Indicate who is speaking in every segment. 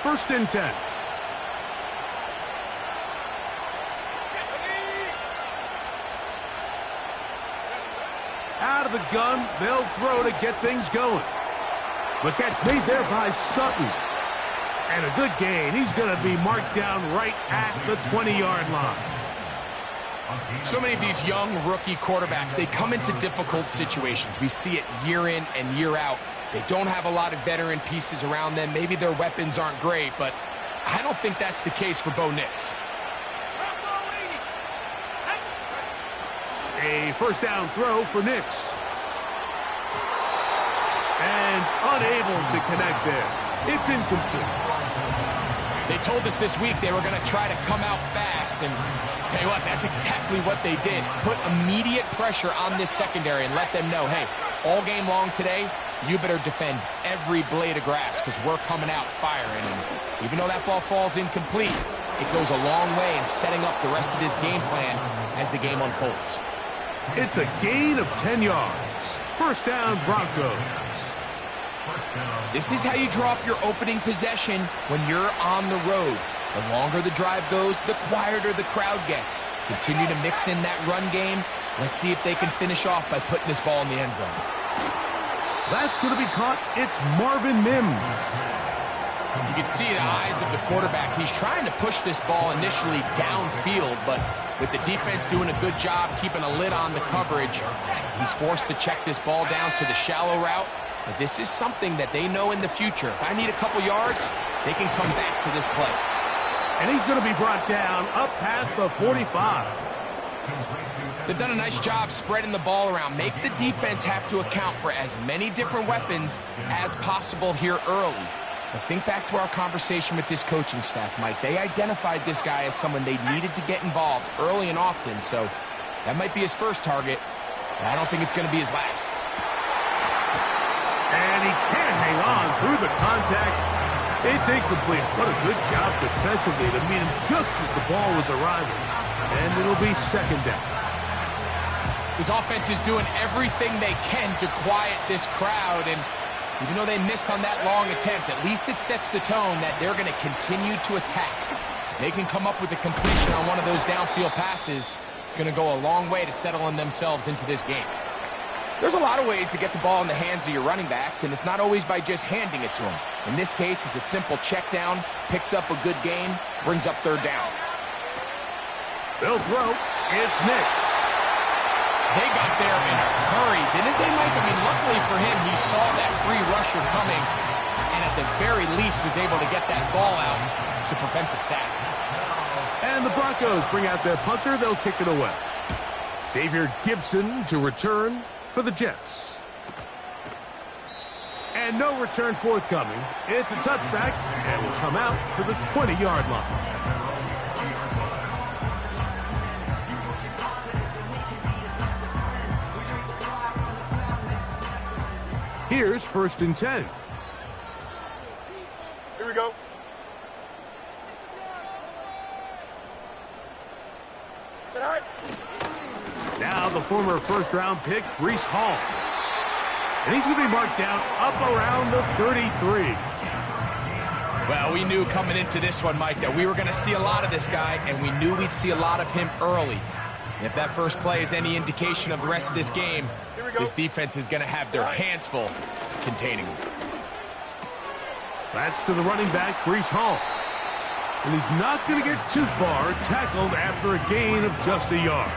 Speaker 1: First and 10. Out of the gun, they'll throw to get things going. The catch made there by Sutton. And a good gain. He's going to be marked down right at the 20-yard line.
Speaker 2: So many of these young rookie quarterbacks, they come into difficult situations. We see it year in and year out. They don't have a lot of veteran pieces around them. Maybe their weapons aren't great, but I don't think that's the case for Bo Nix.
Speaker 1: A first down throw for Nix. And unable to connect there. It's incomplete.
Speaker 2: They told us this week they were going to try to come out fast, and tell you what, that's exactly what they did. Put immediate pressure on this secondary and let them know, hey, all game long today, you better defend every blade of grass because we're coming out firing. And even though that ball falls incomplete, it goes a long way in setting up the rest of this game plan as the game unfolds.
Speaker 1: It's a gain of 10 yards. First down, Broncos.
Speaker 2: This is how you draw up your opening possession when you're on the road. The longer the drive goes, the quieter the crowd gets. Continue to mix in that run game. Let's see if they can finish off by putting this ball in the end zone.
Speaker 1: That's going to be caught. It's Marvin Mims.
Speaker 2: You can see the eyes of the quarterback. He's trying to push this ball initially downfield, but with the defense doing a good job keeping a lid on the coverage, he's forced to check this ball down to the shallow route. But this is something that they know in the future. If I need a couple yards, they can come back to this play.
Speaker 1: And he's going to be brought down up past the 45.
Speaker 2: They've done a nice job spreading the ball around. Make the defense have to account for as many different weapons as possible here early. But think back to our conversation with this coaching staff, Mike. They identified this guy as someone they needed to get involved early and often. So that might be his first target, but I don't think it's going to be his last.
Speaker 1: And he can't hang on through the contact. It's incomplete. What a good job defensively to meet him just as the ball was arriving. And it'll be second down.
Speaker 2: His offense is doing everything they can to quiet this crowd. And even though they missed on that long attempt, at least it sets the tone that they're going to continue to attack. If they can come up with a completion on one of those downfield passes, it's going to go a long way to settling themselves into this game. There's a lot of ways to get the ball in the hands of your running backs, and it's not always by just handing it to them. In this case, it's a simple check down, picks up a good gain, brings up third down.
Speaker 1: They'll throw. It's Nix.
Speaker 2: They got there in a hurry, didn't they, Mike? I mean, luckily for him, he saw that free rusher coming, and at the very least was able to get that ball out to prevent the sack.
Speaker 1: And the Broncos bring out their punter. They'll kick it away. Xavier Gibson to return for the Jets. And no return forthcoming. It's a touchback and will come out to the 20-yard line. Here's first and 10.
Speaker 3: Here we go. Sit high.
Speaker 1: Now the former first-round pick, Breece Hall. And he's going to be marked down up around the 33.
Speaker 2: Well, we knew coming into this one, Mike, that we were going to see a lot of this guy, and we knew we'd see a lot of him early. And if that first play is any indication of the rest of this game, this defense is going to have their hands full containing him.
Speaker 1: That's to the running back, Breece Hall. And he's not going to get too far, tackled after a gain of just a yard.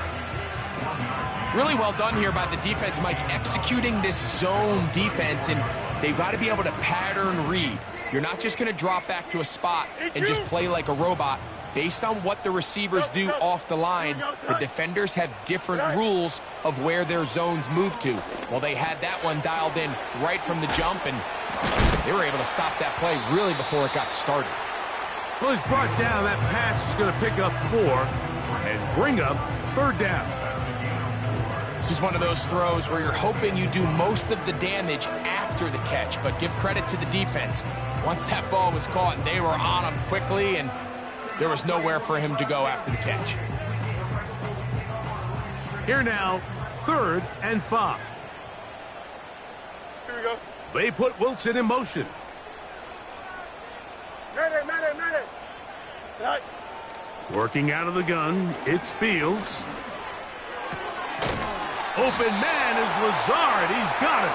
Speaker 2: Really well done here by the defense, Mike, executing this zone defense, and they've got to be able to pattern read. You're not just going to drop back to a spot and just play like a robot. Based on what the receivers do off the line, the defenders have different rules of where their zones move to. Well, they had that one dialed in right from the jump, and they were able to stop that play really before it got started.
Speaker 1: Well, he's brought down. That pass is going to pick up 4 and bring up third down.
Speaker 2: This is one of those throws where you're hoping you do most of the damage after the catch, but give credit to the defense. Once that ball was caught, they were on him quickly, and there was nowhere for him to go after the catch.
Speaker 1: Here now, 3rd and 5.
Speaker 3: Here we go.
Speaker 1: They put Wilson in motion.
Speaker 3: Madden. Tonight.
Speaker 1: Working out of the gun, it's Fields. Open man is Lazard. He's got it.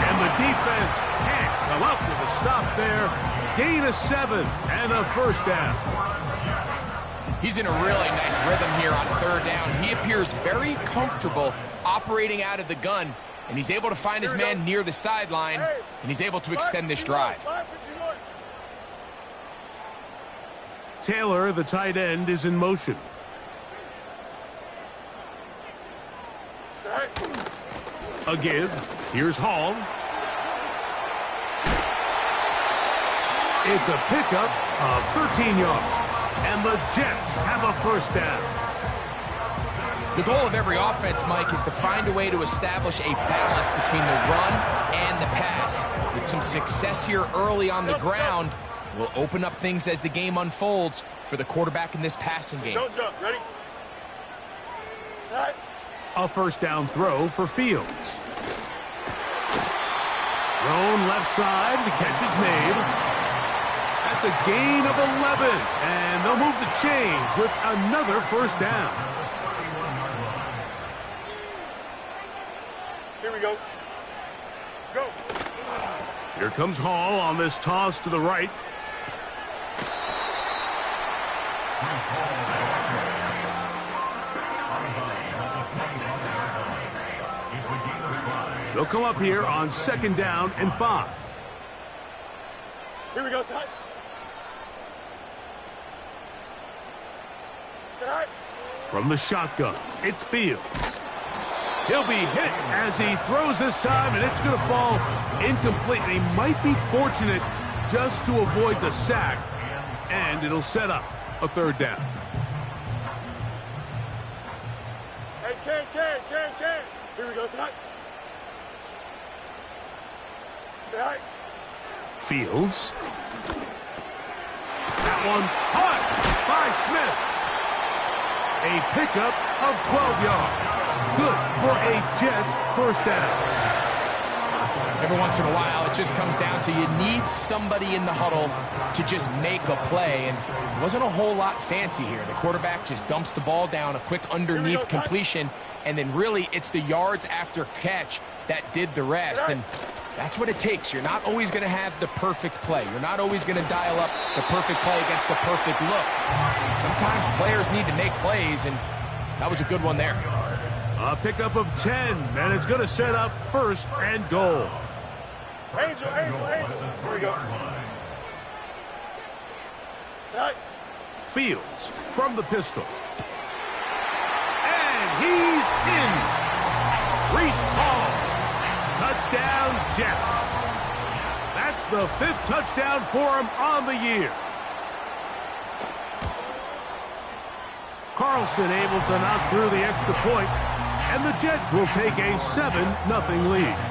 Speaker 1: And the defense can't come up with a stop there. Gain of 7 and a first down.
Speaker 2: He's in a really nice rhythm here on third down. He appears very comfortable operating out of the gun, and he's able to find his man near the sideline, and he's able to extend this drive.
Speaker 1: Taylor, the tight end, is in motion. A give. Here's Hall. It's a pickup of 13 yards, and the Jets have a first down.
Speaker 2: The goal of every offense, Mike, is to find a way to establish a balance between the run and the pass. With some success here early on the ground, will open up things as the game unfolds for the quarterback in this passing game.
Speaker 3: Don't jump. Ready? Tonight.
Speaker 1: A first down throw for Fields. Thrown left side. The catch is made. That's a gain of 11. And they'll move the chains with another first down.
Speaker 3: Here we go. Go.
Speaker 1: Here comes Hall on this toss to the right. They'll come up here on second down and 5.
Speaker 3: Here we go, side. Side.
Speaker 1: From the shotgun, it's Fields. He'll be hit as he throws this time, and it's going to fall incomplete. He might be fortunate just to avoid the sack, and it'll set up a third down.
Speaker 3: Hey, can. Here we go, side. Side.
Speaker 1: Fields. That one caught by Smith. A pickup of 12 yards. Good for a Jets first down.
Speaker 2: Every once in a while, it just comes down to you need somebody in the huddle to just make a play, and it wasn't a whole lot fancy here. The quarterback just dumps the ball down, a quick underneath completion, and then really it's the yards after catch that did the rest, and that's what it takes. You're not always going to have the perfect play. You're not always going to dial up the perfect play against the perfect look. Sometimes players need to make plays, and that was a good one there.
Speaker 1: A pickup of 10, and it's going to set up first and goal.
Speaker 3: Angel. Here we go. Right.
Speaker 1: Fields from the pistol. And he's in. Reese Hall. Touchdown, Jets. That's the 5th touchdown for him on the year. Carlson able to knock through the extra point, and the Jets will take a 7-0 lead.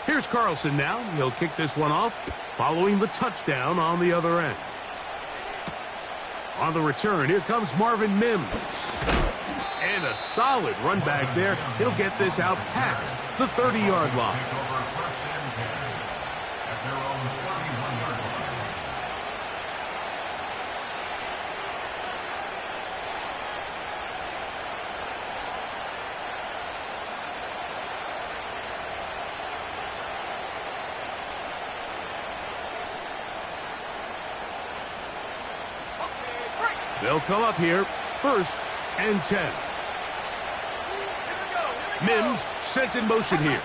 Speaker 1: Here's Carlson now. He'll kick this one off following the touchdown on the other end. On the return, here comes Marvin Mims. And a solid run back there. He'll get this out past the 30-yard line. They'll come up here, 1st and 10. Mims sent in motion here.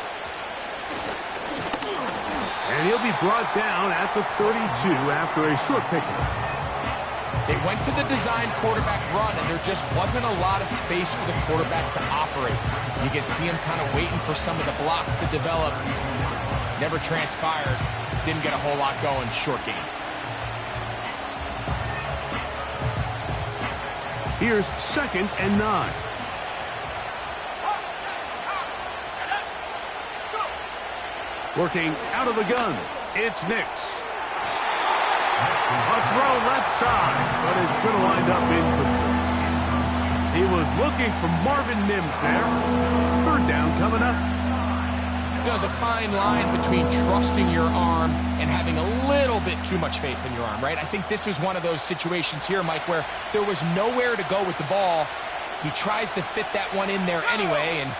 Speaker 1: And he'll be brought down at the 32 after a short pickup.
Speaker 2: They went to the design quarterback run, and there just wasn't a lot of space for the quarterback to operate. You can see him kind of waiting for some of the blocks to develop. Never transpired. Didn't get a whole lot going. Short game.
Speaker 1: Here's 2nd and 9. Working out of the gun, it's Ncaa. throw left side, but it's going to wind up incomplete. He was looking for Marvin Mims there. Third down coming up.
Speaker 2: There's a fine line between trusting your arm and having a little bit too much faith in your arm, right? I think this was one of those situations here, Mike, where there was nowhere to go with the ball. He tries to fit that one in there anyway, and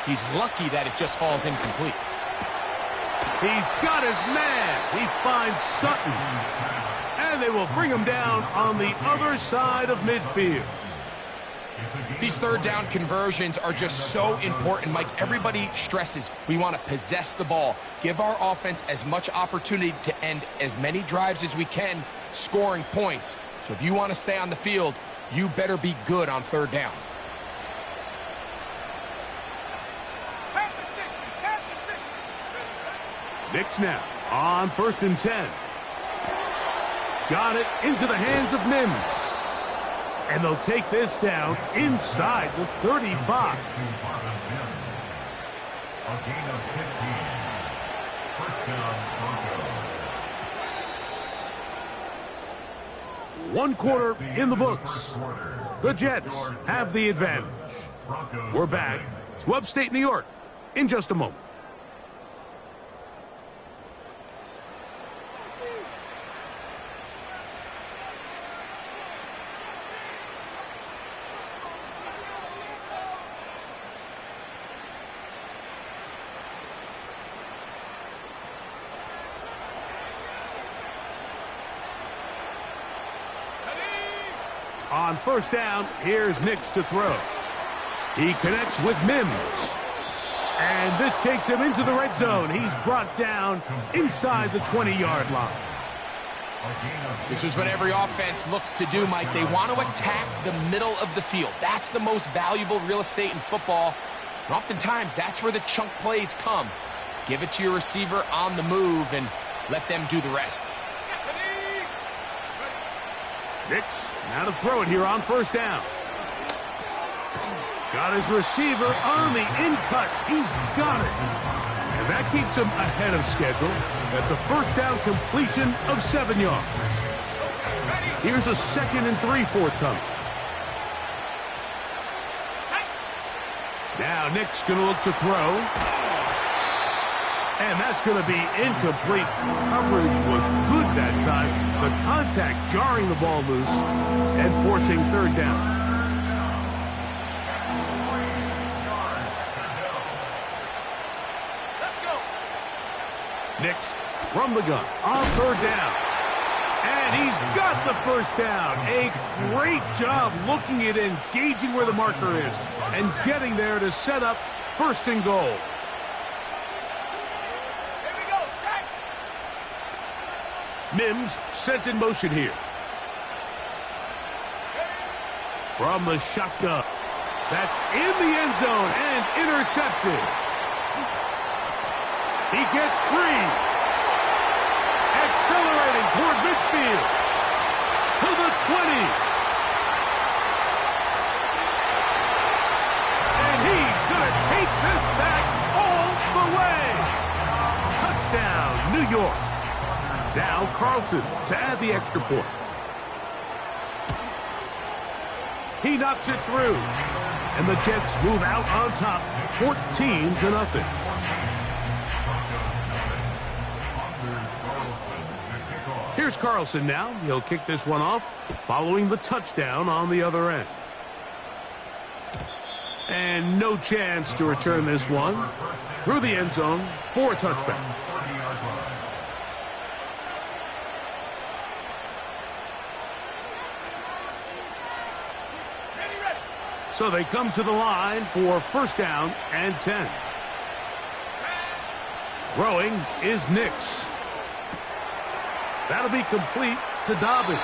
Speaker 2: he's lucky that it just falls incomplete.
Speaker 1: He's got his man. He finds Sutton. And they will bring him down on the other side of midfield.
Speaker 2: These third down conversions are just so important, Mike. Everybody stresses we want to possess the ball, give our offense as much opportunity to end as many drives as we can, scoring points. So if you want to stay on the field, you better be good on third down.
Speaker 1: Nicks now on 1st and 10. Got it into the hands of Mims. And they'll take this down inside the 35.
Speaker 4: A gain of 15. First down, Broncos.
Speaker 1: 1 quarter in the books. The Jets have the advantage. We're back to upstate New York in just a moment. On 1st down, here's Nicks to throw. He connects with Mims. And this takes him into the red zone. He's brought down inside the 20-yard line.
Speaker 2: This is what every offense looks to do, Mike. They want to attack the middle of the field. That's the most valuable real estate in football. And oftentimes, that's where the chunk plays come. Give it to your receiver on the move and let them do the rest.
Speaker 1: Nicks now to throw it here on 1st down. Got his receiver on the in-cut. He's got it. And that keeps him ahead of schedule. That's a 1st down completion of 7 yards. Here's a 2nd and 3 forthcoming. Now Nicks going to look to throw. And that's going to be incomplete. Coverage was good that time. The contact jarring the ball loose and forcing 3rd down.
Speaker 3: Let's go.
Speaker 1: Nicks from the gun on 3rd down. And he's got the 1st down. A great job looking at engaging where the marker is and getting there to set up 1st and goal. Mims sent in motion here. From the shotgun. That's in the end zone and intercepted. He gets free. Accelerating toward midfield. To the 20. And he's going to take this back all the way. Touchdown, New York. Now Carlson to add the extra point. He knocks it through. And the Jets move out on top 14-0. Here's Carlson now. He'll kick this one off following the touchdown on the other end. And no chance to return this one through the end zone for a touchback. So they come to the line for 1st down and 10. Throwing is Nicks. That'll be complete to Dobbins.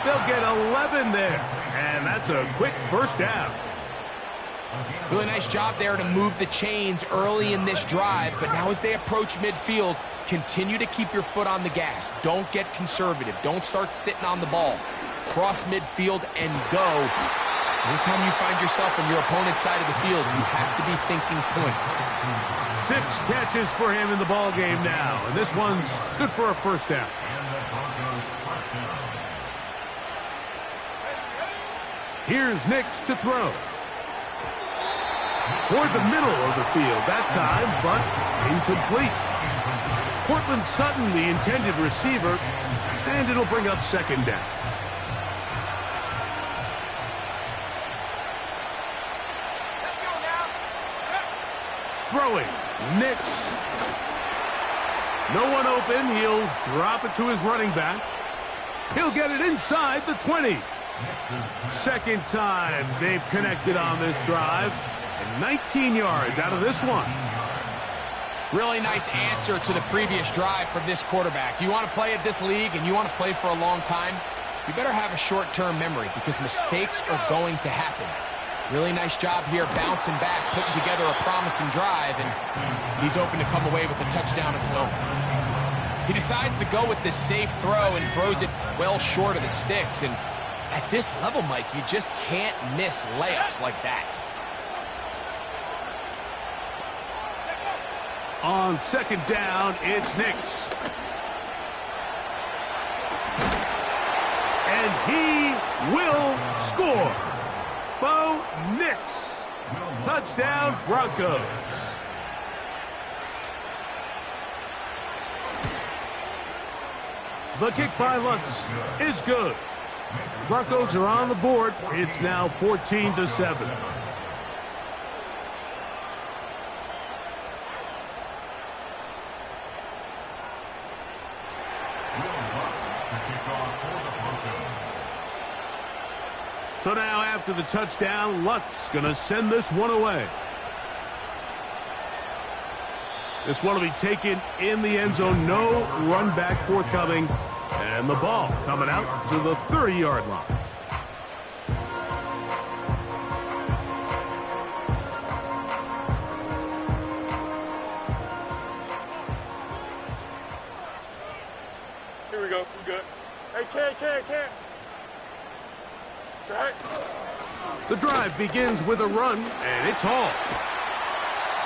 Speaker 1: They'll get 11 there, and that's a quick 1st down.
Speaker 2: Really nice job there to move the chains early in this drive, but now as they approach midfield, continue to keep your foot on the gas. Don't get conservative. Don't start sitting on the ball. Cross midfield and go. Anytime you find yourself on your opponent's side of the field, you have to be thinking points.
Speaker 1: 6 catches for him in the ball game now, and this one's good for a 1st down. Here's Nix to throw. Toward the middle of the field that time, but incomplete. Cortland Sutton, the intended receiver, and it'll bring up second down. Throwing, Nix. No one open. He'll drop it to his running back. He'll get it inside the 20. Second time they've connected on this drive. And 19 yards out of this one.
Speaker 2: Really nice answer to the previous drive from this quarterback. You want to play at this league and you want to play for a long time, you better have a short-term memory because mistakes are going to happen. Really nice job here bouncing back, putting together a promising drive, and he's open to come away with a touchdown of his own. He decides to go with this safe throw and throws it well short of the sticks. And at this level, Mike, you just can't miss layups like that.
Speaker 1: On second down, it's Nix. And he will score. Bo Nix. Touchdown, Broncos. The kick by Lutz is good. Broncos are on the board. It's now 14-7. So now after the touchdown, Lutz going to send this one away. This one will be taken in the end zone. No run back forthcoming. And the ball coming out to the 30-yard line.
Speaker 3: Here we go. We good. Hey, can't. Right.
Speaker 1: The drive begins with a run, and it's Hall.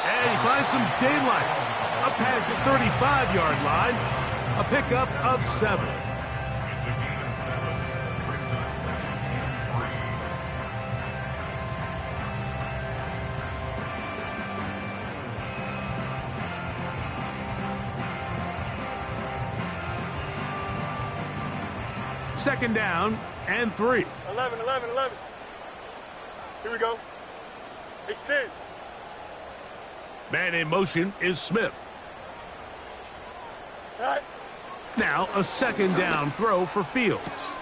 Speaker 1: And he finds some daylight. Up past the 35-yard line. A pickup of 7.
Speaker 4: It's a gain of 7. Brings up second and
Speaker 1: 3. Second down and 3.
Speaker 3: 11. Here we go. Extend.
Speaker 1: Man in motion is Smith.
Speaker 3: All right.
Speaker 1: Now a second down throw for Fields.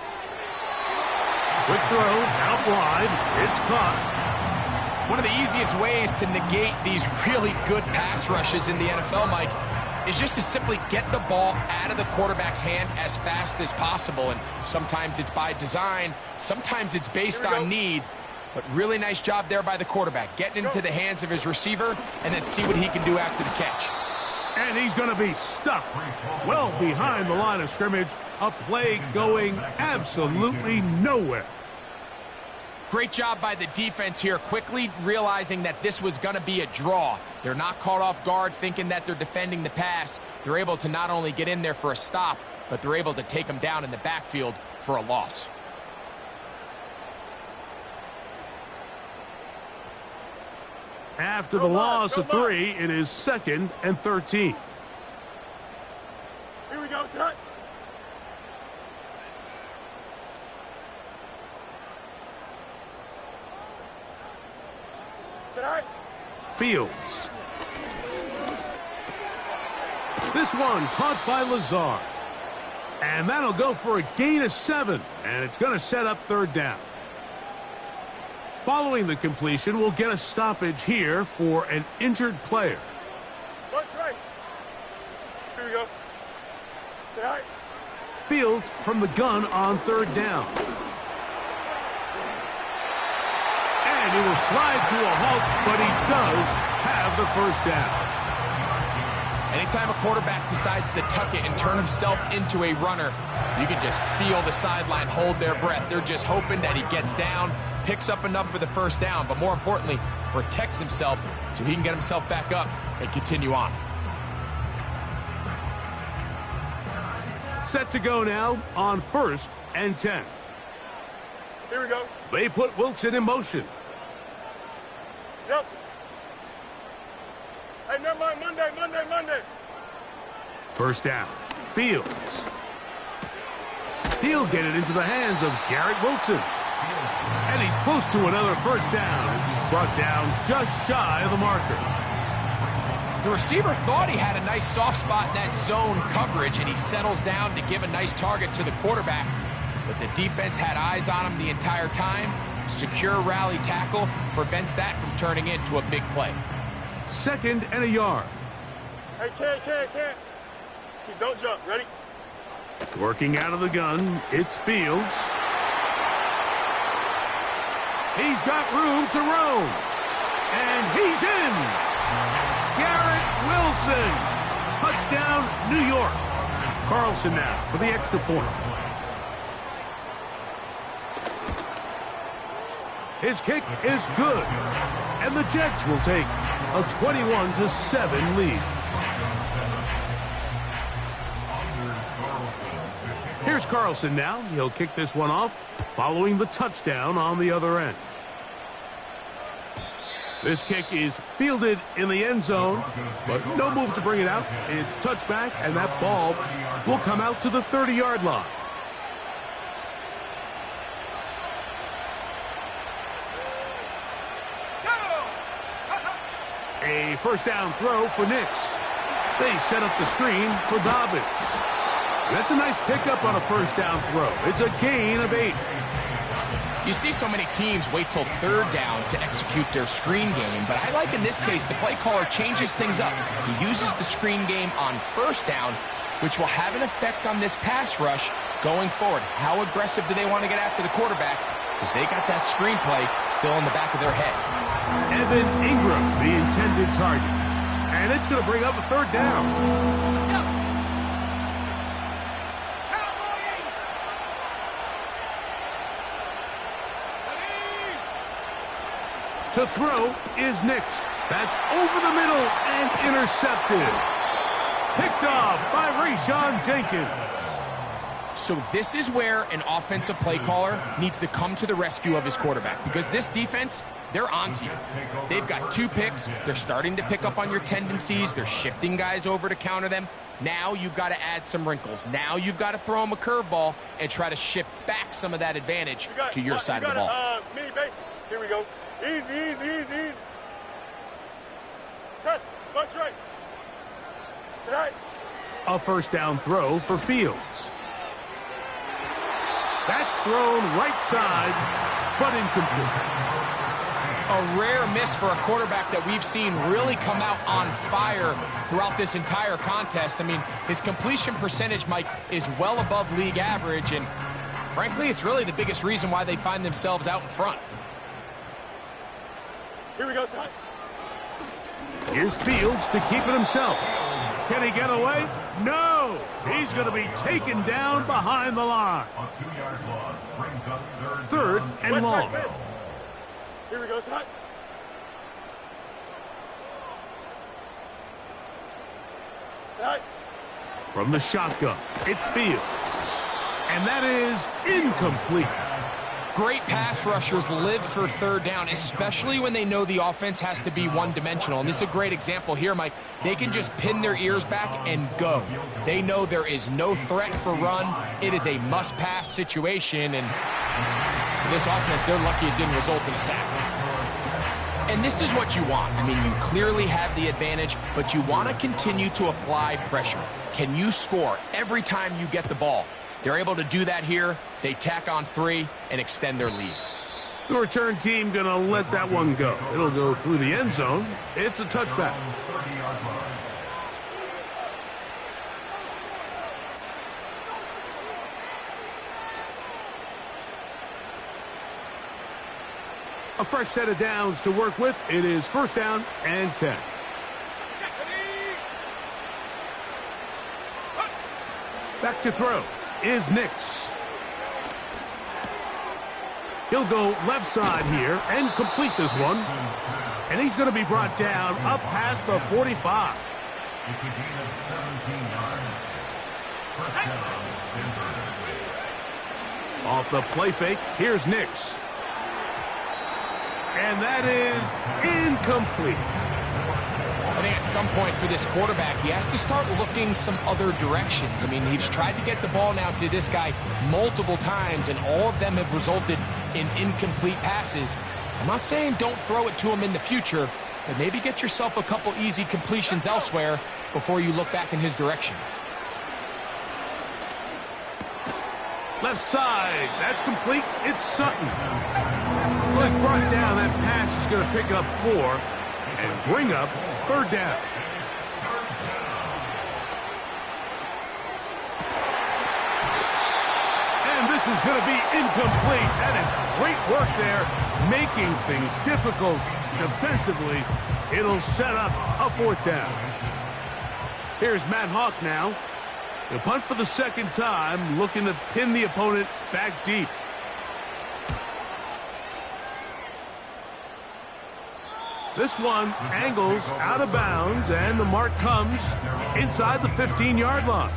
Speaker 1: Quick throw, out wide, it's caught.
Speaker 2: One of the easiest ways to negate these really good pass rushes in the NFL, Mike, is just to simply get the ball out of the quarterback's hand as fast as possible. And sometimes it's by design, sometimes it's based on need. But really nice job there by the quarterback, getting into the hands of his receiver and then see what he can do after the catch.
Speaker 1: And he's going to be stuck well behind the line of scrimmage. A play going absolutely nowhere.
Speaker 2: Great job by the defense here, quickly realizing that this was going to be a draw. They're not caught off guard thinking that they're defending the pass. They're able to not only get in there for a stop, but they're able to take them down in the backfield for a loss.
Speaker 1: After the loss of 3, it is 2nd and 13.
Speaker 3: Here we go, son.
Speaker 1: Fields. This one caught by Lazard. And that'll go for a gain of 7. And it's going to set up third down. Following the completion, we'll get a stoppage here for an injured player.
Speaker 3: That's right. Here we go. Right.
Speaker 1: Fields from the gun on third down. And he will slide to a halt, but he does have the first down.
Speaker 2: Anytime a quarterback decides to tuck it and turn himself into a runner, you can just feel the sideline hold their breath. They're just hoping that he gets down, picks up enough for the first down, but more importantly, protects himself so he can get himself back up and continue on.
Speaker 1: Set to go now on 1st and 10.
Speaker 3: Here we go.
Speaker 1: They put Wilson in motion.
Speaker 3: Yep. Hey, never mind. Monday.
Speaker 1: First down. Fields. He'll get it into the hands of Garrett Wilson. And he's close to another first down as he's brought down just shy of the marker.
Speaker 2: The receiver thought he had a nice soft spot in that zone coverage, and he settles down to give a nice target to the quarterback. But the defense had eyes on him the entire time. Secure rally tackle prevents that from turning into a big play.
Speaker 1: 2nd and a yard.
Speaker 3: Hey, can't. Don't jump. Ready?
Speaker 1: Working out of the gun, it's Fields. He's got room to roam. And he's in. Garrett Wilson. Touchdown, New York. Carlson now for the extra point. His kick is good. And the Jets will take a 21-7 lead. Here's Carlson now. He'll kick this one off, following the touchdown on the other end. This kick is fielded in the end zone, but no move to bring it out. It's touchback, and that ball will come out to the 30-yard line. A first down throw for Nix. They set up the screen for Dobbins. That's a nice pickup on a first down throw. It's a gain of 8.
Speaker 2: You see so many teams wait till 3rd down to execute their screen game, but I like in this case the play caller changes things up. He uses the screen game on 1st down, which will have an effect on this pass rush going forward. How aggressive do they want to get after the quarterback? Because they got that screen play still in the back of their head.
Speaker 1: Evan Ingram, the intended target. And it's going to bring up a 3rd down. To throw is Nix. That's over the middle and intercepted. Picked off by Rayshon Jenkins.
Speaker 2: So this is where an offensive play caller needs to come to the rescue of his quarterback, because this defense, they're onto you. They've got 2 picks. They're starting to pick up on your tendencies. They're shifting guys over to counter them. Now you've got to add some wrinkles. Now you've got to throw them a curveball and try to shift back some of that advantage to your side of the ball.
Speaker 3: Mini base. Here we go. Easy. Test. Punch right. Tonight.
Speaker 1: A first down throw for Fields. That's thrown right side, but incomplete.
Speaker 2: A rare miss for a quarterback that we've seen really come out on fire throughout this entire contest. I mean, his completion percentage, Mike, is well above league average, and frankly, it's really the biggest reason why they find themselves out in front.
Speaker 3: Here we go, son.
Speaker 1: Here's Fields to keep it himself. Can he get away? No! He's going to be taken down behind the line.
Speaker 4: A 2-yard loss brings up
Speaker 1: 3rd and long.
Speaker 3: Here we go, son. Tonight.
Speaker 1: From the shotgun, it's Fields. And that is incomplete.
Speaker 2: Great pass rushers live for 3rd down, especially when they know the offense has to be one-dimensional. And this is a great example here, Mike. They can just pin their ears back and go. They know there is no threat for run. It is a must-pass situation, and for this offense, they're lucky it didn't result in a sack. And this is what you want. I mean, you clearly have the advantage, but you want to continue to apply pressure. Can you score every time you get the ball? They're able to do that here. They tack on 3 and extend their lead.
Speaker 1: The return team going to let that one go. It'll go through the end zone. It's a touchback. A fresh set of downs to work with. It is 1st down and 10. Back to throw is Nix. He'll go left side here and complete this one. And he's going to be brought down up past the 45.
Speaker 4: It's a gain of 17 yards. First down, Denver.
Speaker 1: Off the play fake, here's Nix. And that is incomplete.
Speaker 2: I think at some point for this quarterback, he has to start looking some other directions. I mean, he's tried to get the ball now to this guy multiple times, and all of them have resulted in incomplete passes. I'm not saying don't throw it to him in the future, but maybe get yourself a couple easy completions elsewhere before you look back in his direction.
Speaker 1: Left side, that's complete. It's Sutton. Well, he's brought down. That pass is going to pick up 4 and bring up 3rd down. And this is going to be incomplete. That is great work there, making things difficult defensively. It'll set up a 4th down. Here's Matt Hawk now. He'll punt for the 2nd time, looking to pin the opponent back deep. This one angles out of bounds, and the mark comes inside the 15-yard line.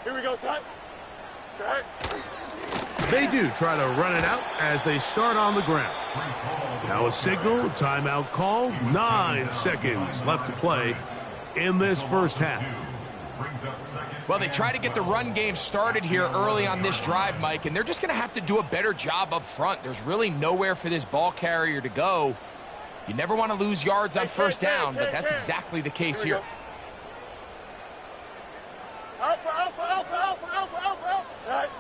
Speaker 3: Here we go, Sut. Track.
Speaker 1: They do try to run it out as they start on the ground. Now a signal, timeout call, 9 seconds left to play in this first half.
Speaker 2: Well, they try to get the run game started here early on this drive, Mike, and they're just going to have to do a better job up front. There's really nowhere for this ball carrier to go. You never want to lose yards on first down, but that's exactly the case here.
Speaker 3: Alpha, alpha, alpha, alpha, alpha, alpha, alpha. Right.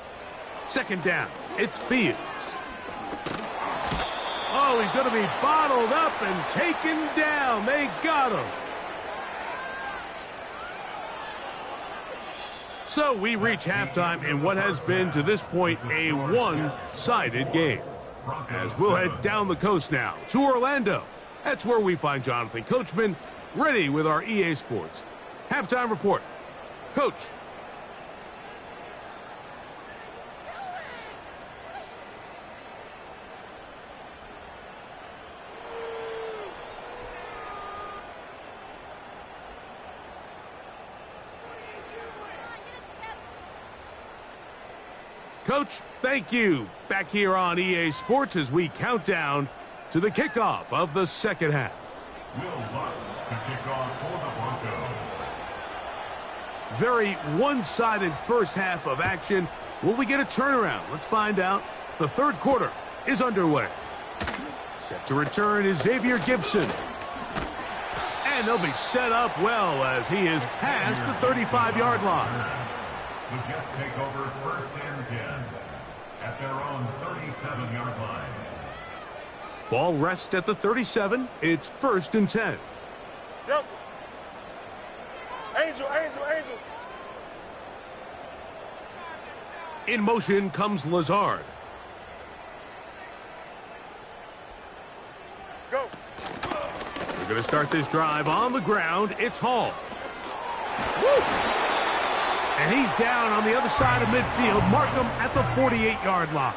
Speaker 1: 2nd down, it's Fields. Oh, he's going to be bottled up and taken down. They got him. So we reach halftime in what has been, to this point, a one-sided game. As we'll head down the coast now to Orlando. That's where we find Jonathan Coachman ready with our EA Sports halftime report. Coach. Coach, thank you. Back here on EA Sports as we count down to the kickoff of the 2nd half.
Speaker 4: Will Lutz to kick off for the Broncos.
Speaker 1: Very one-sided first half of action. Will we get a turnaround? Let's find out. The 3rd quarter is underway. Set to return is Xavier Gibson. And they'll be set up well as he is past the 35-yard line.
Speaker 4: The Jets take over 1st and 10 at their own 37-yard line.
Speaker 1: Ball rests at the 37. It's 1st and 10.
Speaker 3: Delta. Angel, angel, angel.
Speaker 1: In motion comes Lazard.
Speaker 3: Go.
Speaker 1: We're going to start this drive on the ground. It's Hall. Woo! And he's down on the other side of midfield. Mark him at the 48-yard line.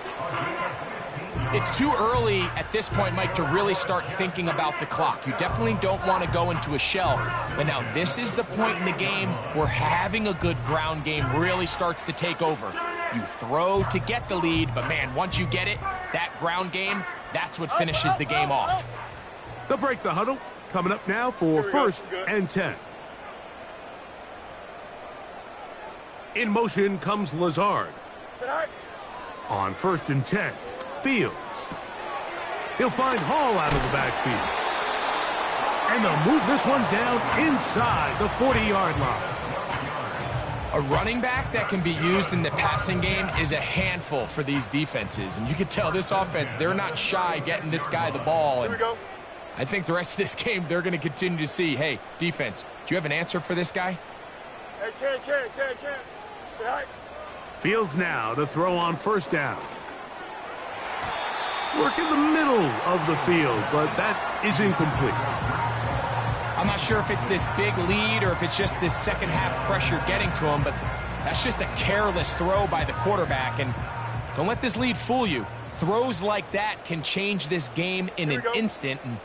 Speaker 2: It's too early at this point, Mike, to really start thinking about the clock. You definitely don't want to go into a shell. But now this is the point in the game where having a good ground game really starts to take over. You throw to get the lead, but man, once you get it, that ground game, that's what finishes the game off.
Speaker 1: They'll break the huddle. Coming up now for 1st and 10. In motion comes Lazard. On 1st and 10, Fields. He'll find Hall out of the backfield. And they'll move this one down inside the 40-yard line.
Speaker 2: A running back that can be used in the passing game is a handful for these defenses. And you can tell this offense, they're not shy getting this guy the ball. And I think the rest of this game, they're going to continue to see, hey, defense, do you have an answer for this guy?
Speaker 3: Hey, Ken.
Speaker 1: Fields now to throw on 1st down. Work in the middle of the field, but that is incomplete.
Speaker 2: I'm not sure if it's this big lead or if it's just this 2nd half pressure getting to him, but that's just a careless throw by the quarterback. And don't let this lead fool you. Throws like that can change this game in an instant. And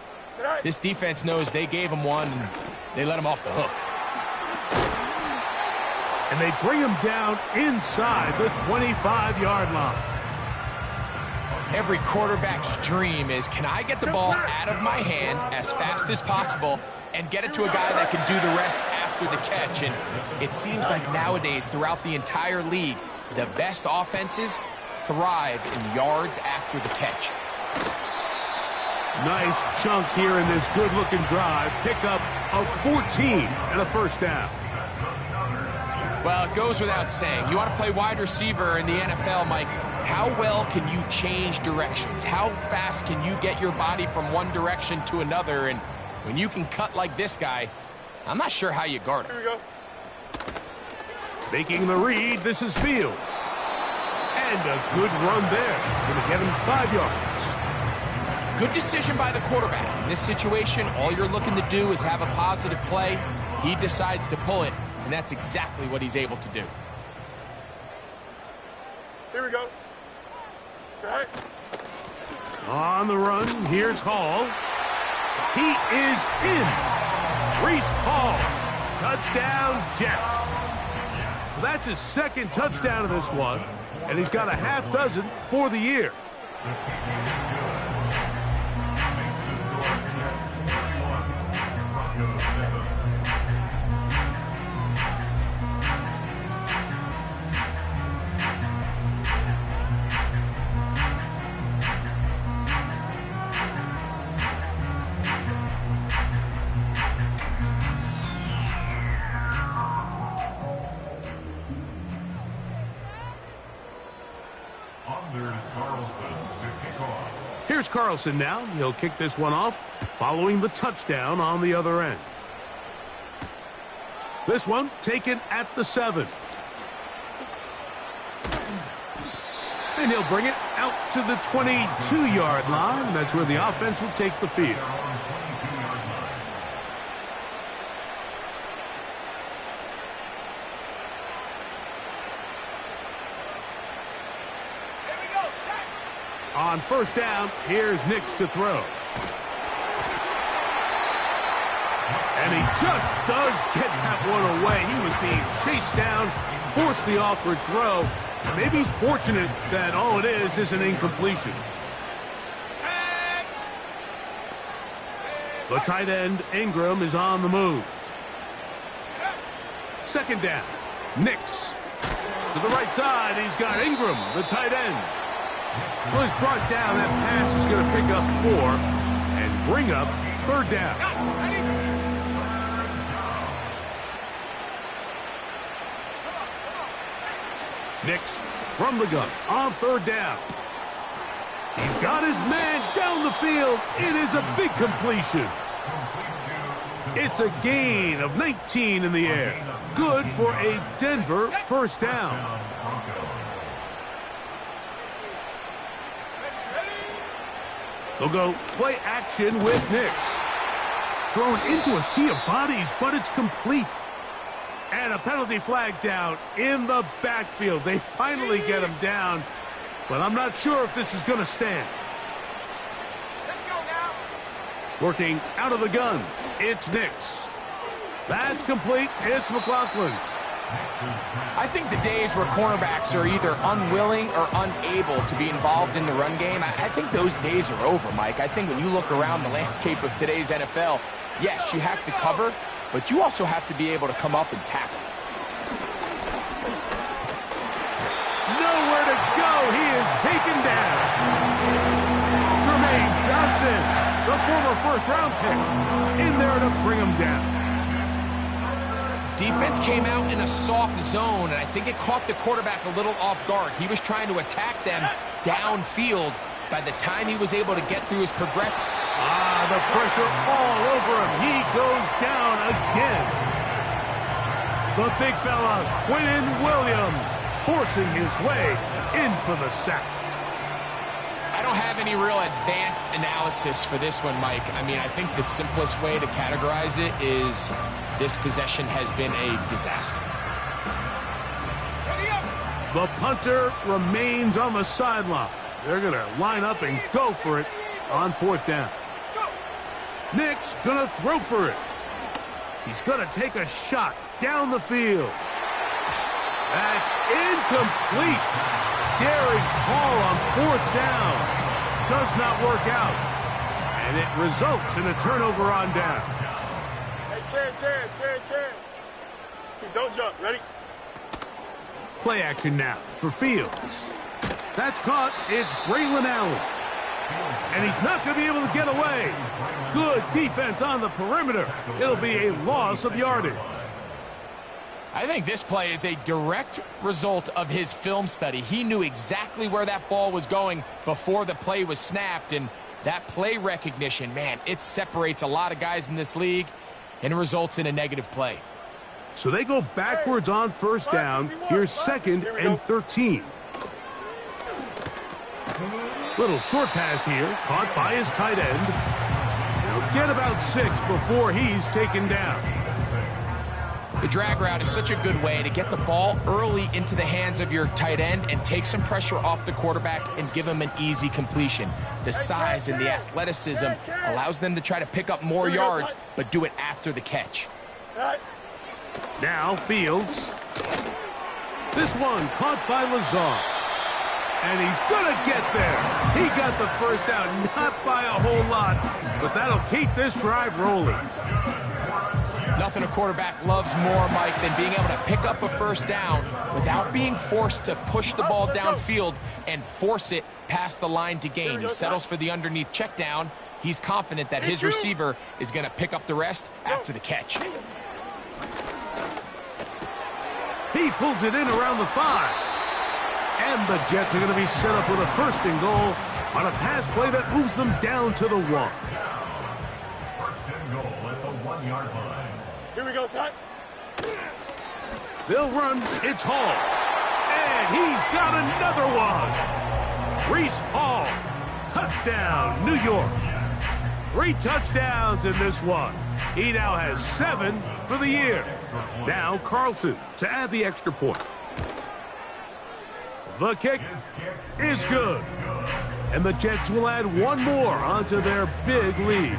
Speaker 2: this defense knows they gave him one, and they let him off the hook.
Speaker 1: And they bring him down inside the 25-yard line.
Speaker 2: Every quarterback's dream is, can I get the ball out of my hand as fast as possible and get it to a guy that can do the rest after the catch? And it seems like nowadays, throughout the entire league, the best offenses thrive in yards after the catch.
Speaker 1: Nice chunk here in this good-looking drive. Pickup of 14 and a first down.
Speaker 2: Well, it goes without saying. You want to play wide receiver in the NFL, Mike, how well can you change directions? How fast can you get your body from one direction to another? And when you can cut like this guy, I'm not sure how you guard him.
Speaker 3: Here we go.
Speaker 1: Making the read, this is Fields. And a good run there. Going to get him 5 yards.
Speaker 2: Good decision by the quarterback. In this situation, all you're looking to do is have a positive play. He decides to pull it, and that's exactly what he's able to do.
Speaker 3: Here we go. Right.
Speaker 1: On the run, here's Hall. He is in. Reese Hall. Touchdown, Jets. So that's his second touchdown of this one, and he's got a half dozen for the year. Here's Carlson now. He'll kick this one off, following the touchdown on the other end. This one taken at the 7. And he'll bring it out to the 22-yard line. That's where the offense will take the field. On first down, here's Nix to throw. And he just does get that one away. He was being chased down, forced the awkward throw. Maybe he's fortunate that all it is an incompletion. The tight end, Ingram, is on the move. Second down, Nix. To the right side, he's got Ingram, the tight end. Well, he's brought down. That pass is going to pick up 4 and bring up third down. Nix from the gun on third down. He's got his man down the field. It is a big completion. It's a gain of 19 in the air. Good for a Denver first down. They'll go play action with Nix. Thrown into a sea of bodies, but it's complete. And a penalty flag down in the backfield. They finally get him down, but I'm not sure if this is going to stand.
Speaker 3: Let's go now.
Speaker 1: Working out of the gun, it's Nix. That's complete. It's McLaughlin.
Speaker 2: I think the days where cornerbacks are either unwilling or unable to be involved in the run game, I think those days are over, Mike. I think when you look around the landscape of today's NFL, yes, you have to cover, but you also have to be able to come up and tackle.
Speaker 1: Nowhere to go. He is taken down. Jermaine Johnson, the former first-round pick, in there to bring him down.
Speaker 2: Defense came out in a soft zone, and I think it caught the quarterback a little off guard. He was trying to attack them downfield. By the time he was able to get through his progression.
Speaker 1: The pressure all over him. He goes down again. The big fella, Quinnen Williams, forcing his way in for the sack.
Speaker 2: I don't have any real advanced analysis for this one, Mike. I mean, I think the simplest way to categorize it is this possession has been a disaster.
Speaker 1: The punter remains on the sideline. They're going to line up and go for it on fourth down. Nix going to throw for it. He's going to take a shot down the field. That's incomplete. Daring call on 4th down. Does not work out. And it results in a turnover on down.
Speaker 3: Hey, Ncaa. Don't jump. Ready?
Speaker 1: Play action now for Fields. That's caught. It's Braylon Allen. And he's not going to be able to get away. Good defense on the perimeter. It'll be a loss of yardage.
Speaker 2: I think this play is a direct result of his film study. He knew exactly where that ball was going before the play was snapped, and that play recognition, man, it separates a lot of guys in this league and results in a negative play.
Speaker 1: So they go backwards on 1st down. Here's 2nd and 13. Little short pass here, caught by his tight end. He'll get about 6 before he's taken down.
Speaker 2: The drag route is such a good way to get the ball early into the hands of your tight end and take some pressure off the quarterback and give him an easy completion. The size and the athleticism allows them to try to pick up more yards, but do it after the catch.
Speaker 1: Now Fields. This one caught by Lazar. And he's going to get there. He got the 1st down, not by a whole lot, but that'll keep this drive rolling.
Speaker 2: Nothing a quarterback loves more, Mike, than being able to pick up a 1st down without being forced to push the ball downfield and force it past the line to gain. He settles for the underneath check down. He's confident that his receiver is going to pick up the rest after the catch.
Speaker 1: He pulls it in around the 5. And the Jets are going to be set up with a 1st and goal on a pass play that moves them down to the 1.
Speaker 4: 1st and goal at the 1-yard line.
Speaker 3: Here we go, son.
Speaker 1: They'll run. It's Hall. And he's got another one. Reese Hall. Touchdown, New York. 3 touchdowns in this one. He now has 7 for the year. Now Carlson to add the extra point. The kick is good. And the Jets will add 1 more onto their big lead.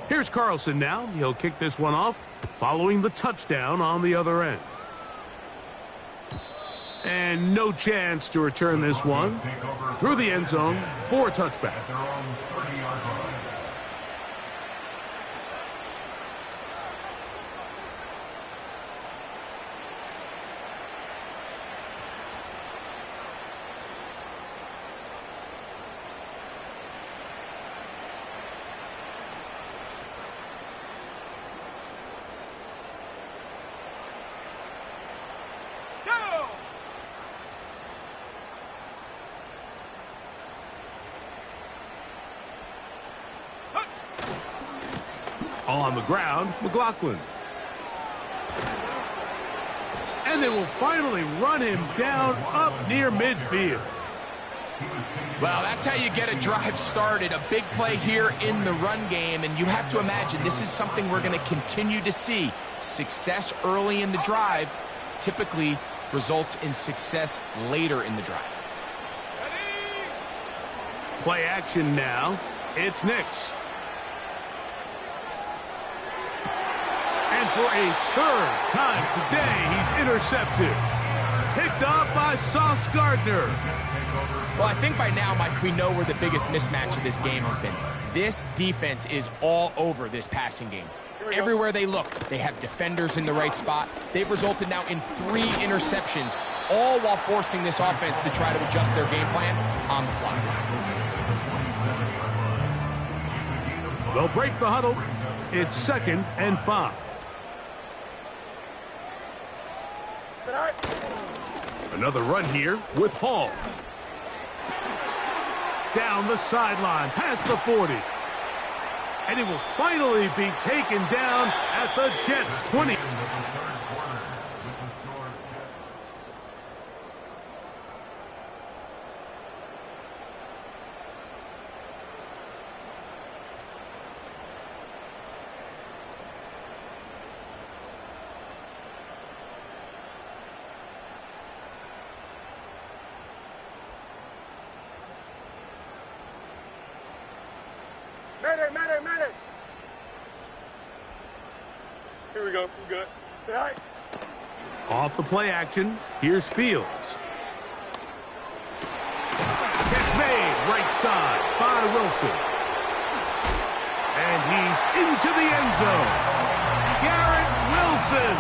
Speaker 1: Here's Carlson now. He'll kick this one off, following the touchdown on the other end. And no chance to return this one through the end zone for a touchback. On the ground, McLaughlin. And they will finally run him down up near midfield.
Speaker 2: Well, that's how you get a drive started. A big play here in the run game, and you have to imagine this is something we're going to continue to see. Success early in the drive typically results in success later in the drive.
Speaker 1: Play action now. It's Nix. And for a 3rd time today, he's intercepted. Picked up by Sauce Gardner.
Speaker 2: Well, I think by now, Mike, we know where the biggest mismatch of this game has been. This defense is all over this passing game. Everywhere they look, they have defenders in the right spot. They've resulted now in 3 interceptions, all while forcing this offense to try to adjust their game plan on the fly.
Speaker 1: They'll break the huddle. It's 2nd and 5. Another run here with Hall. Down the sideline, past the 40. And he will finally be taken down at the Jets' 20.
Speaker 3: Madden. Here we go. We good. All right.
Speaker 1: Off the play action, here's Fields. Catch made, right side by Wilson. And he's into the end zone. Garrett Wilson.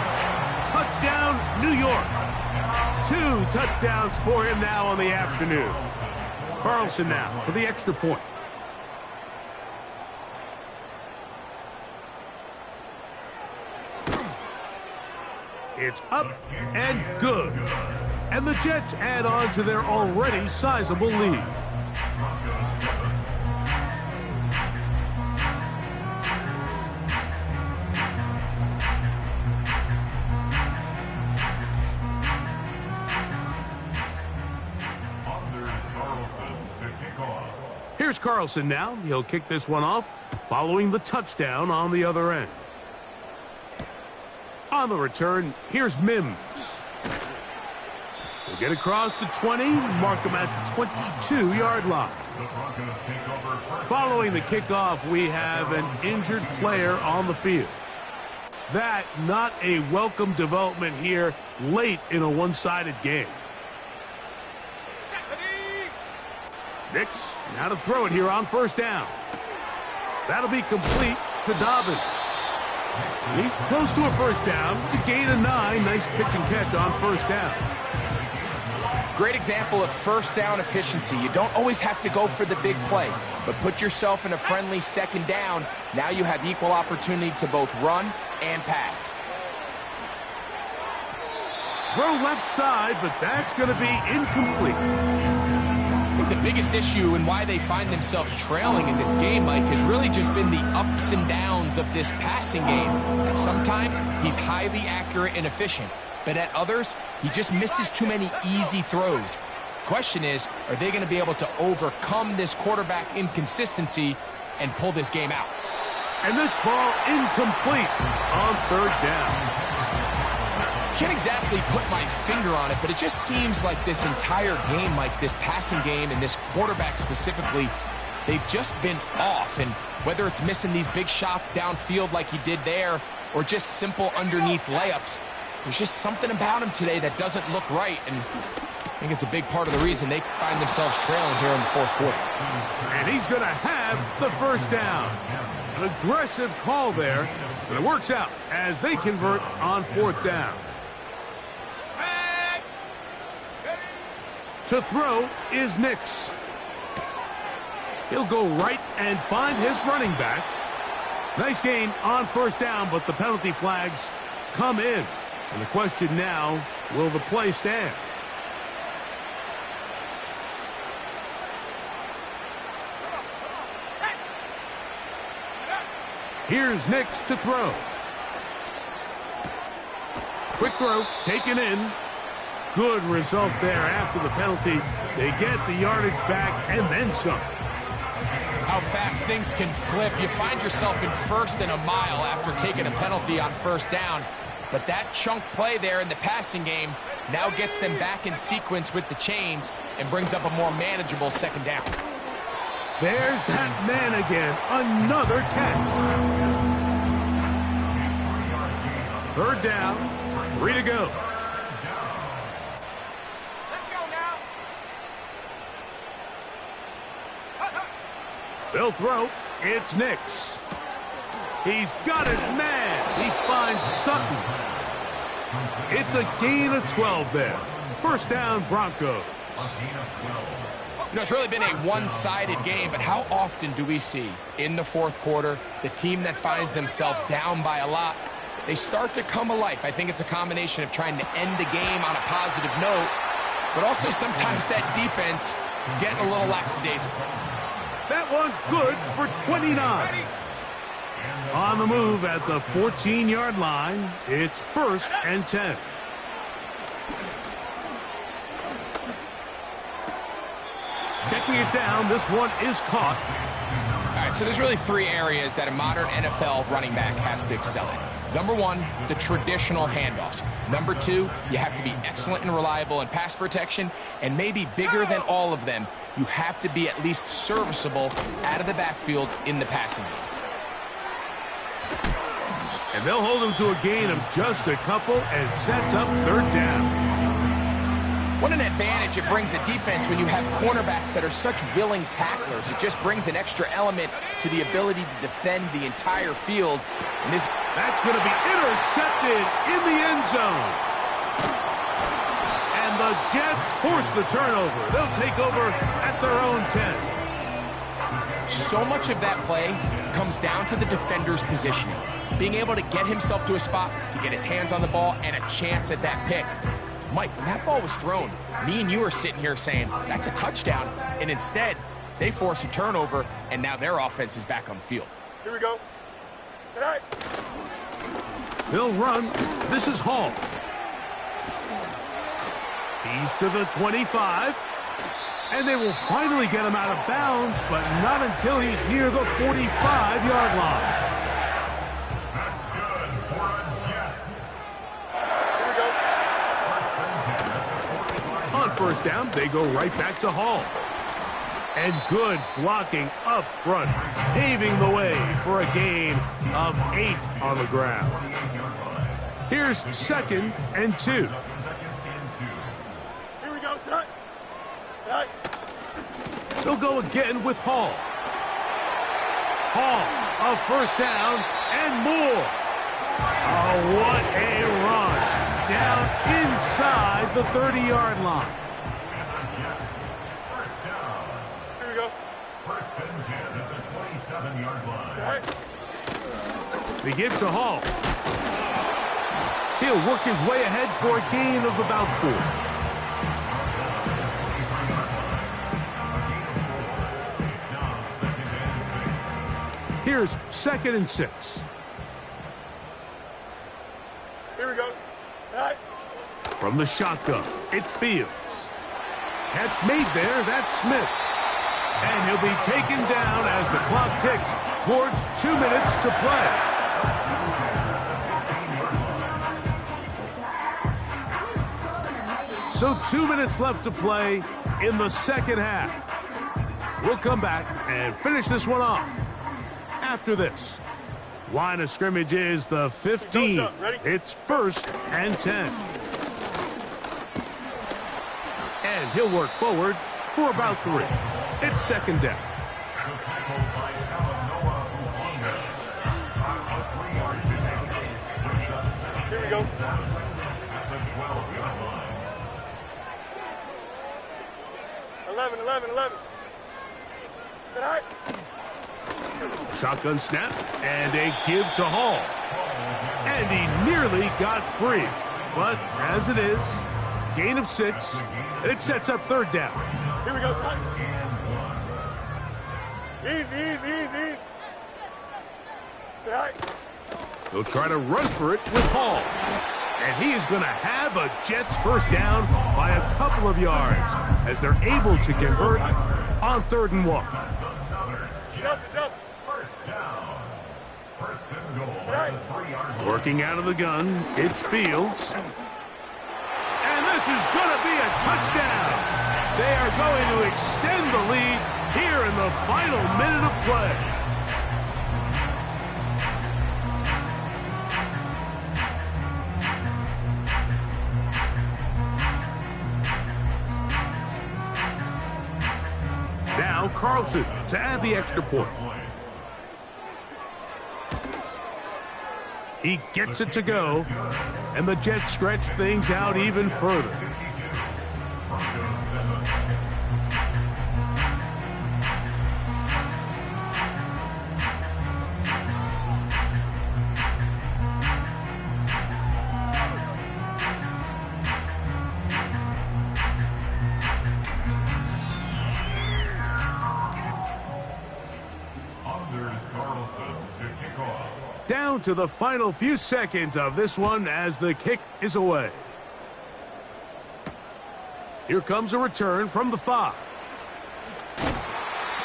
Speaker 1: Touchdown, New York. 2 touchdowns for him now on the afternoon. Carlson now for the extra point. It's up and good. And the Jets add on to their already sizable lead. Here's Carlson now. He'll kick this one off, following the touchdown on the other end. On the return, here's Mims. They get across the 20, mark him at the 22-yard line. Following the kickoff, we have an injured player on the field. That not a welcome development here late in a one-sided game. Nix, now to throw it here on first down. That'll be complete to Dobbins. He's close to a first down to gain a 9. Nice pitch and catch on first down.
Speaker 2: Great example of first down efficiency. You don't always have to go for the big play, but put yourself in a friendly second down. Now you have equal opportunity to both run and pass.
Speaker 1: Throw left side, but that's going to be incomplete.
Speaker 2: The biggest issue and why they find themselves trailing in this game, Mike, has really just been the ups and downs of this passing game. And sometimes he's highly accurate and efficient, but at others, he just misses too many easy throws. Question is, are they going to be able to overcome this quarterback inconsistency and pull this game out?
Speaker 1: And this ball incomplete on third down.
Speaker 2: Can't exactly put my finger on it, but it just seems like this entire game, like this passing game and this quarterback specifically, they've just been off. And whether it's missing these big shots downfield like he did there or just simple underneath layups, there's just something about him today that doesn't look right. And I think it's a big part of the reason they find themselves trailing here in the fourth quarter.
Speaker 1: And he's going to have the first down. An aggressive call there, but it works out as they convert on fourth down. To throw is Nix. He'll go right and find his running back. Nice gain on first down, but the penalty flags come in. And the question now, will the play stand? Here's Nix to throw. Quick throw, taken in. Good result there after the penalty. They get the yardage back and then some.
Speaker 2: How fast things can flip. You find yourself in first and a mile after taking a penalty on first down. But that chunk play there in the passing game now gets them back in sequence with the chains and brings up a more manageable second down.
Speaker 1: There's that man again. Another catch. Third down. 3 to go. They'll throw. It's Nix. He's got his man. He finds Sutton. It's a gain of 12 there. First down, Broncos.
Speaker 2: You know, it's really been a one-sided game, but how often do we see in the fourth quarter the team that finds themselves down by a lot, they start to come alive? I think it's a combination of trying to end the game on a positive note, but also sometimes that defense getting a little lackadaisical.
Speaker 1: That one good for 29. On the move at the 14-yard line, it's 1st and 10. Checking it down, this one is caught.
Speaker 2: All right, so there's really 3 areas that a modern NFL running back has to excel at. Number one, the traditional handoffs. Number two, you have to be excellent and reliable in pass protection, and maybe bigger than all of them, you have to be at least serviceable out of the backfield in the passing game.
Speaker 1: And they'll hold him to a gain of just a couple and sets up third down.
Speaker 2: What an advantage it brings a defense when you have cornerbacks that are such willing tacklers. It just brings an extra element to the ability to defend the entire field. And
Speaker 1: that's going to be intercepted in the end zone. And the Jets force the turnover. They'll take over at their own 10.
Speaker 2: So much of that play comes down to the defender's positioning. Being able to get himself to a spot, to get his hands on the ball, and a chance at that pick. Mike, when that ball was thrown, me and you are sitting here saying, that's a touchdown. And instead, they force a turnover, and now their offense is back on the field.
Speaker 3: Here we go. Tonight.
Speaker 1: He'll run. This is Hall. He's to the 25. And they will finally get him out of bounds, but not until he's near the 45-yard line.
Speaker 4: That's good for the Jets.
Speaker 1: On first down, they go right back to Hall. And good blocking up front, paving the way for a gain of 8 on the ground. Here's 2nd and 2.
Speaker 3: Here we go, tonight.
Speaker 1: They'll go again with Hall. Hall, a first down and more. Oh, what a run. Down inside the 30-yard line.
Speaker 3: Here we go.
Speaker 4: First and 10 at the 27-yard line.
Speaker 1: They give to Hall. He'll work his way ahead for a gain of about 4. Here's 2nd and 6.
Speaker 3: Here we go. Right.
Speaker 1: From the shotgun, it's Fields. Catch made there, that's Smith. And he'll be taken down as the clock ticks towards 2 minutes to play. So 2 minutes left to play in the second half. We'll come back and finish this one off after this. Line of scrimmage is the 15. It's 1st and 10. And he'll work forward for about 3. It's 2nd down.
Speaker 3: Here we go. 11. Tonight.
Speaker 1: Shotgun snap and a give to Hall. And he nearly got free. But as it is, gain of 6. And it sets up 3rd down.
Speaker 3: Here we go, son. Easy. Tonight.
Speaker 1: He'll try to run for it with Hall. And he is going to have a Jets first down by a couple of yards as they're able to convert on 3rd and 1. Working out of the gun, it's Fields. And this is going to be a touchdown. They are going to extend the lead here in the final minute of play. Now Carlson to add the extra point. He gets it to go, and the Jets stretch things out even further. Down to the final few seconds of this one as the kick is away. Here comes a return from the 5.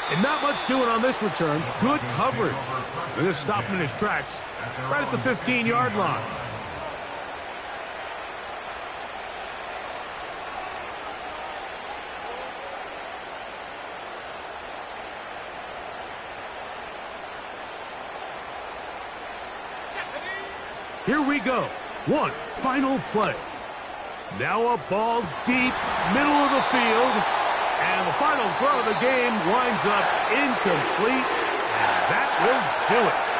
Speaker 1: And not much doing on this return. Good coverage. They're going to stop him in his tracks right at the 15-yard line. Here we go. One final play. Now a ball deep, middle of the field. And the final throw of the game winds up incomplete. And that will do it.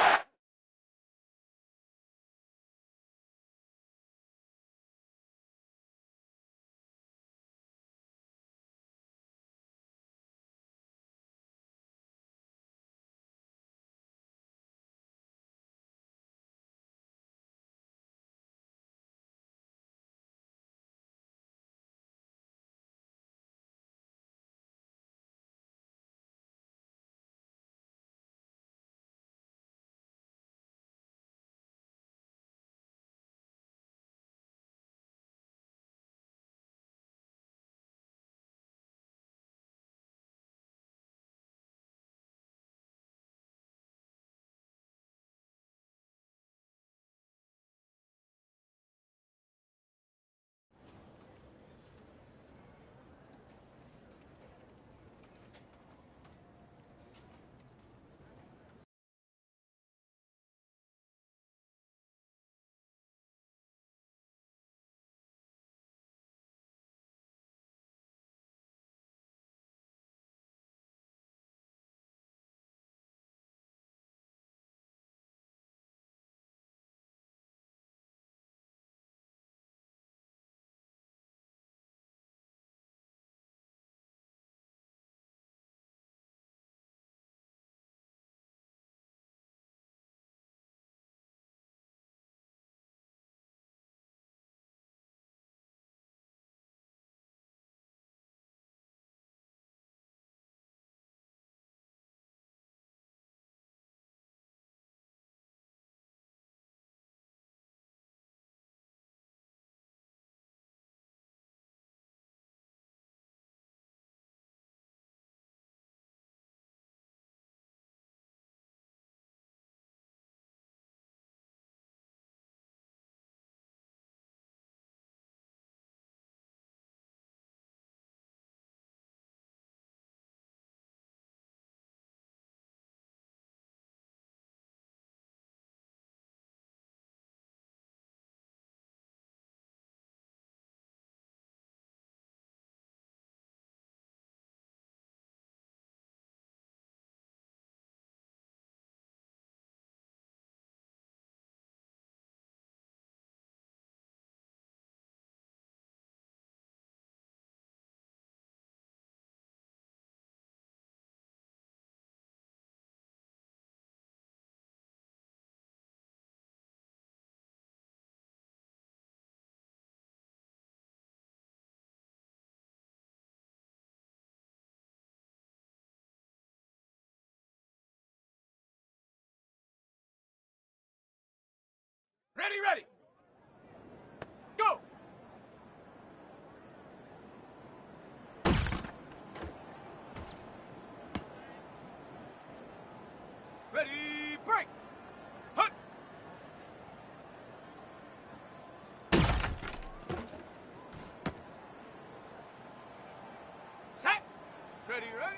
Speaker 2: Ready, ready. Go. Ready, break. Hut. Set. Ready, ready.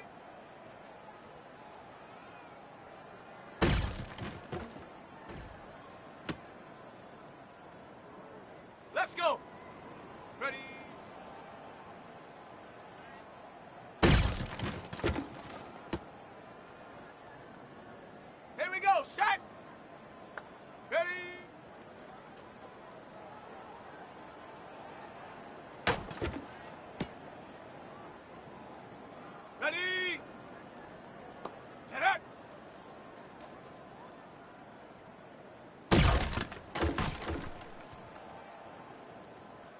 Speaker 2: Let's go. Ready. Here we go. Set. Ready. Ready. Set it.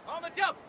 Speaker 2: On the double.